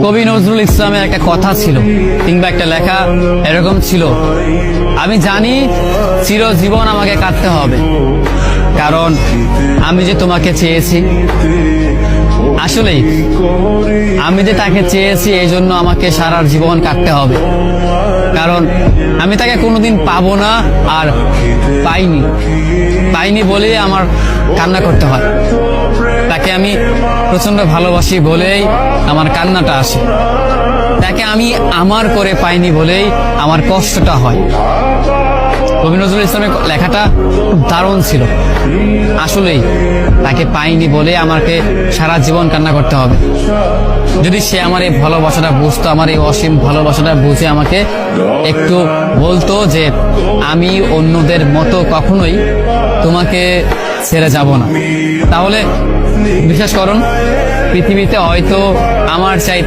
কবি নজরুল ইসলামের একটা কথা ছিল কিংবা একটা লেখা এরকম ছিল, আমি জানি চিরজীবন আমাকে কাটতে হবে, কারণ আমি যে তোমাকে চেয়েছি। আসলেই আমি যে তাকে চেয়েছি এই জন্য আমাকে সারা জীবন কাটতে হবে, কারণ আমি তাকে কোনোদিন পাবো না, আর পাইনি বলেই আমার কান্না করতে হয়। তাকে আমি প্রচন্ড ভালোবাসি বলেই আমার কান্নাটা আসে, তাকে আমি আমার করে পাইনি বলেই আমার কষ্টটা হয়। কবি নজরুল ইসলামের লেখাটা খুব দারুণ ছিল। আসলেই তাকে পাইনি বলে আমাকে সারা জীবন কান্না করতে হবে। যদি সে আমার এই ভালোবাসাটা বুঝতো, আমার এই অসীম ভালোবাসাটা বুঝে আমাকে একটু বলতো যে আমি অন্যদের মতো কখনোই তোমাকে ছেড়ে যাব না, তাহলে বিশ্বাস করুন পৃথিবীতে হয়তো আমার চাই